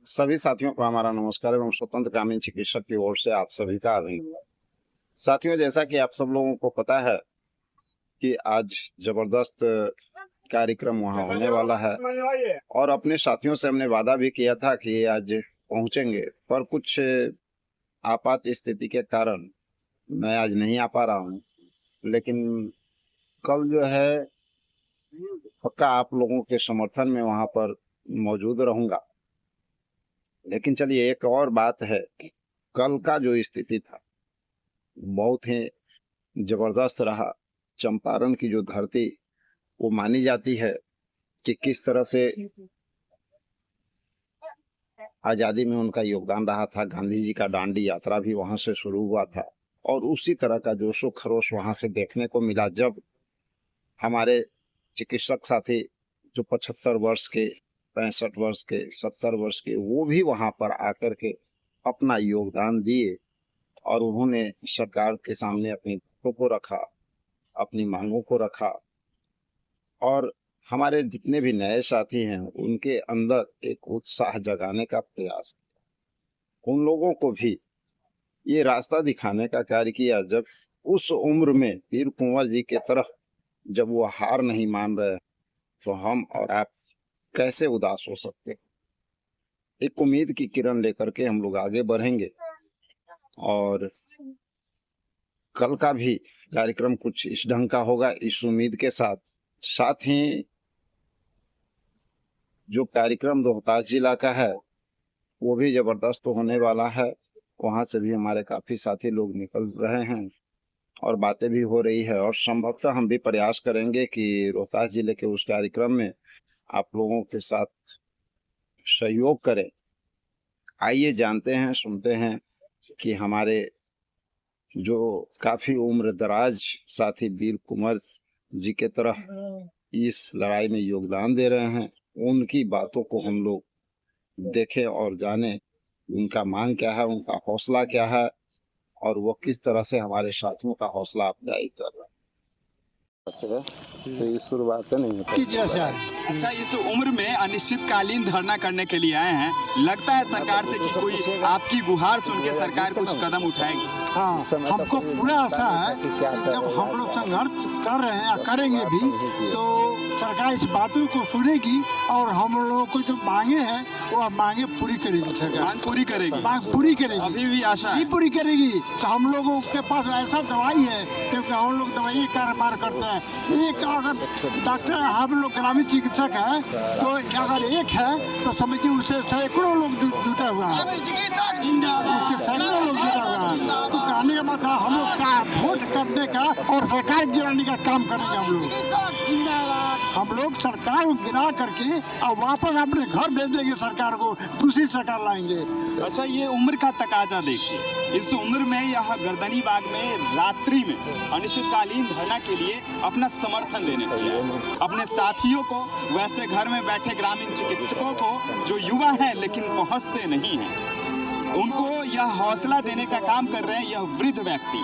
सभी साथियों को हमारा नमस्कार एवं स्वतंत्र ग्रामीण चिकित्सक की ओर से आप सभी का अभिनंदन। साथियों, जैसा कि आप सब लोगों को पता है कि आज जबरदस्त कार्यक्रम वहाँ होने वाला है और अपने साथियों से हमने वादा भी किया था कि ये आज पहुँचेंगे, पर कुछ आपात स्थिति के कारण मैं आज नहीं आ पा रहा हूँ। लेकिन कल जो है पक्का आप लोगों के समर्थन में वहाँ पर मौजूद रहूँगा। लेकिन चलिए, एक और बात है कि कल का जो स्थिति था बहुत ही जबरदस्त रहा। चंपारण की जो धरती वो मानी जाती है कि किस तरह से आजादी में उनका योगदान रहा था। गांधी जी का दांडी यात्रा भी वहां से शुरू हुआ था और उसी तरह का जोशो खरोश वहां से देखने को मिला जब हमारे चिकित्सक साथी जो 75 वर्ष के, 65 वर्ष के, 70 वर्ष के, वो भी वहां पर आकर के अपना योगदान दिए और उन्होंने सरकार के सामने अपनी बातों को रखा, अपनी मांगों को रखा और हमारे जितने भी नए साथी हैं उनके अंदर एक उत्साह जगाने का प्रयास किया। उन लोगों को भी ये रास्ता दिखाने का कार्य किया जब उस उम्र में वीर कुंवर जी के तरह जब वो हार नहीं मान रहे, तो हम और आप कैसे उदास हो सकते हैं। एक उम्मीद की किरण लेकर के हम लोग आगे बढ़ेंगे और कल का भी कार्यक्रम कुछ इस ढंग का होगा, इस उम्मीद के साथ। साथ ही जो कार्यक्रम रोहतास जिला का है वो भी जबरदस्त होने वाला है। वहां से भी हमारे काफी साथी लोग निकल रहे हैं और बातें भी हो रही है और संभवतः हम भी प्रयास करेंगे कि रोहतास जिले के उस कार्यक्रम में आप लोगों के साथ सहयोग करें। आइए जानते हैं, सुनते हैं कि हमारे जो काफी उम्र दराज साथी वीर कुंवर जी के तरह इस लड़ाई में योगदान दे रहे हैं, उनकी बातों को हम लोग देखें और जानें उनका मांग क्या है, उनका हौसला क्या है और वो किस तरह से हमारे साथियों का हौसला अफजाई कर रहा है। तो ये शुरुआत नहीं होता। अच्छा, इस उम्र में अनिश्चितकालीन धरना करने के लिए आए हैं, लगता है सरकार से कि कोई आपकी गुहार सुन के सरकार कुछ कदम उठाएगी? हाँ, हमको पूरा आशा है कि जब हम लोग संघर्ष कर रहे हैं या करेंगे भी तो सरकार इस बातों को सुनेगी और हम लोगों को जो मांगे हैं वो मांगे पूरी करेगी। सरकार मांग पूरी करेगी, मांग पूरी करेगी, अभी भी आशा है पूरी करेगी। तो हम लोगों के पास ऐसा दवाई है क्योंकि हम लोग दवाई कारोबार करते हैं। एक अगर डॉक्टर, हम लोग ग्रामीण चिकित्सक है तो अगर एक है तो समझिए उसे सैकड़ों लोग जुटा हुआ है, उससे सैकड़ों लोग जुटा हुआ है। तो कहने का बात है हम लोग का वोट करने का और सरकार गिराने का काम करेंगे। हम लोग सरकार को गिरा करके और वापस अपने घर भेज देंगे, सरकार को दूसरी सरकार लाएंगे। अच्छा, ये उम्र का तकाजा देखिए, इस उम्र में यह गर्दनी बाग में रात्रि में अनिश्चितकालीन धरना के लिए अपना समर्थन देने के लिए अपने साथियों को, वैसे घर में बैठे ग्रामीण चिकित्सकों को जो युवा हैं लेकिन पहुंचते नहीं हैं, उनको यह हौसला देने का काम कर रहे हैं। यह वृद्ध व्यक्ति,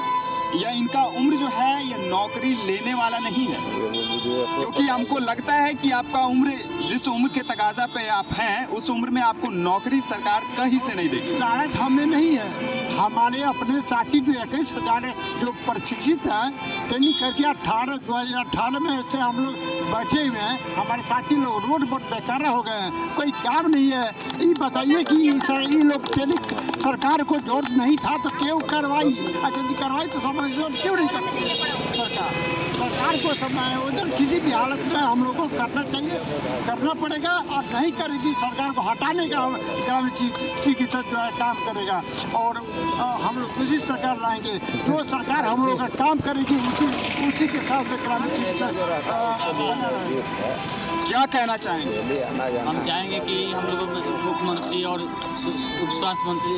यह इनका उम्र जो है यह नौकरी लेने वाला नहीं है, क्योंकि हमको लगता है कि आपका उम्र, जिस उम्र के तकाजा पे आप हैं उस उम्र में आपको नौकरी सरकार कहीं से नहीं देगी। लालच हमें नहीं है, हमारे अपने साथी जो 21,000 जो प्रशिक्षित हैं, ट्रेनिंग करके 2018 में से हम लोग बैठे हुए हैं। हमारे साथी लोग रोड पर बेकार हो गए हैं, कोई काम नहीं है। ये बताइए कि ये लोग ट्रेनिंग सरकार को जोर नहीं था तो क्यों करवाई, यदि करवाई तो समय क्यों नहीं करती सरकार को समय उधर किसी भी हालत में हम लोग को करना चाहिए, करना पड़ेगा। और नहीं करेगी सरकार को हटाने का ग्रामीण चिकित्सक जो है काम करेगा और हम लोग दूसरी सरकार लाएंगे। जो सरकार हम लोग का काम करेगी उसी के साथ ग्रामीण चिकित्सक। क्या कहना चाहेंगे? हम चाहेंगे कि हम लोगों को मुख्यमंत्री और उप स्वास्थ्य मंत्री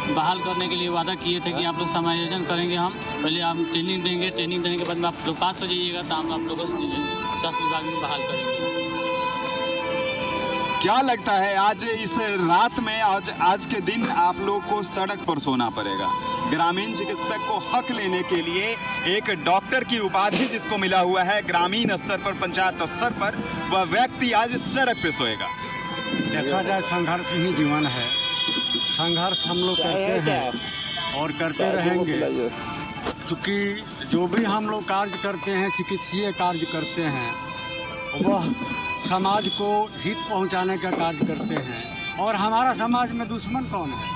बहाल करने के लिए वादा किए थे कि आप लोग समायोजन करेंगे। हम पहले आप ट्रेनिंग देंगे, ट्रेनिंग देने के बाद में आप लोग पास हो जाइएगा तो हम आप लोगों को स्वास्थ्य विभाग में बहाल करेंगे। क्या लगता है आज इस रात में, आज के दिन आप लोग को सड़क पर सोना पड़ेगा? ग्रामीण चिकित्सक को हक लेने के लिए एक डॉक्टर की उपाधि जिसको मिला हुआ है ग्रामीण स्तर पर, पंचायत स्तर पर, वह व्यक्ति आज सड़क पे सोएगा। देखा जाए संघर्ष ही जीवन है। संघर्ष हम लोग करते हैं और करते रहेंगे, क्योंकि जो भी हम लोग कार्य करते हैं, चिकित्सीय कार्य करते हैं, वह समाज को हित पहुंचाने का कार्य करते हैं। और हमारा समाज में दुश्मन कौन है?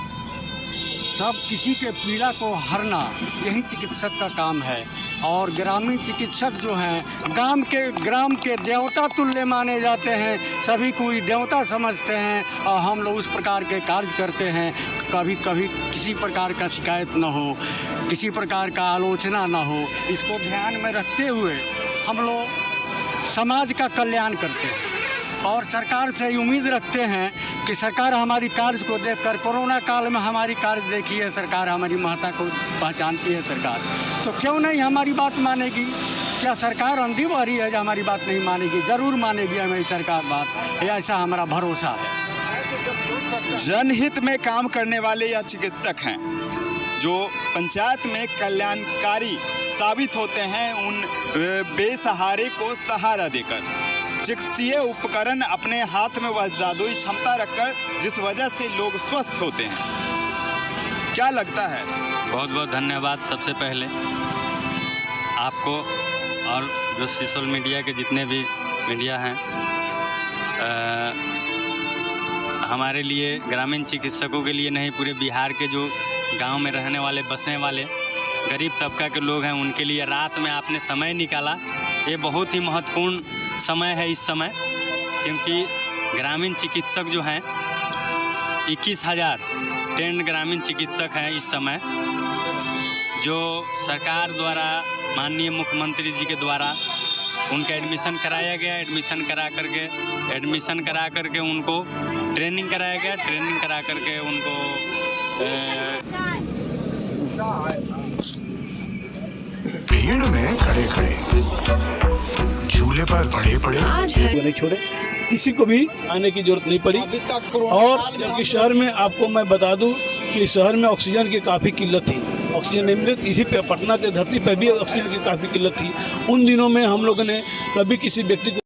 सब किसी के पीड़ा को हरना, यही चिकित्सक का काम है। और ग्रामीण चिकित्सक जो हैं ग्राम के देवता तुल्य माने जाते हैं, सभी को देवता समझते हैं। और हम लोग उस प्रकार के कार्य करते हैं, कभी कभी किसी प्रकार का शिकायत न हो, किसी प्रकार का आलोचना न हो, इसको ध्यान में रखते हुए हम लोग समाज का कल्याण करते हैं। और सरकार से उम्मीद रखते हैं कि सरकार हमारी कार्य को देखकर, कोरोना काल में हमारी कार्य देखी है सरकार, हमारी महत्ता को पहचानती है सरकार, तो क्यों नहीं हमारी बात मानेगी? क्या सरकार अंधी बहरी है जो हमारी बात नहीं मानेगी? ज़रूर मानेगी हमारी सरकार बात, ऐसा हमारा भरोसा है। जनहित में काम करने वाले यह चिकित्सक हैं जो पंचायत में कल्याणकारी साबित होते हैं, उन बेसहारे को सहारा देकर। चिकित्सीय उपकरण अपने हाथ में वह जादुई क्षमता रखकर जिस वजह से लोग स्वस्थ होते हैं। क्या लगता है? बहुत बहुत धन्यवाद सबसे पहले आपको, और जो सोशल मीडिया के जितने भी मीडिया हैं, हमारे लिए, ग्रामीण चिकित्सकों के लिए नहीं, पूरे बिहार के जो गांव में रहने वाले, बसने वाले गरीब तबका के लोग हैं, उनके लिए रात में आपने समय निकाला। ये बहुत ही महत्वपूर्ण समय है इस समय, क्योंकि ग्रामीण चिकित्सक जो हैं 21,000 ट्रेंड ग्रामीण चिकित्सक हैं इस समय, जो सरकार द्वारा, माननीय मुख्यमंत्री जी के द्वारा उनका एडमिशन कराया गया। एडमिशन करा करके उनको ट्रेनिंग कराया गया। ट्रेनिंग करा करके उनको भीड़ में खड़े खड़े, झूले पर पड़े पड़े, नहीं छोड़े, किसी को भी आने की जरूरत नहीं पड़ी। और जबकि शहर में, आपको मैं बता दूं कि शहर में ऑक्सीजन की काफ़ी किल्लत थी, ऑक्सीजन नहीं मिली। इसी पे पटना के धरती पर भी ऑक्सीजन की काफ़ी किल्लत थी। उन दिनों में हम लोगों ने कभी किसी व्यक्ति को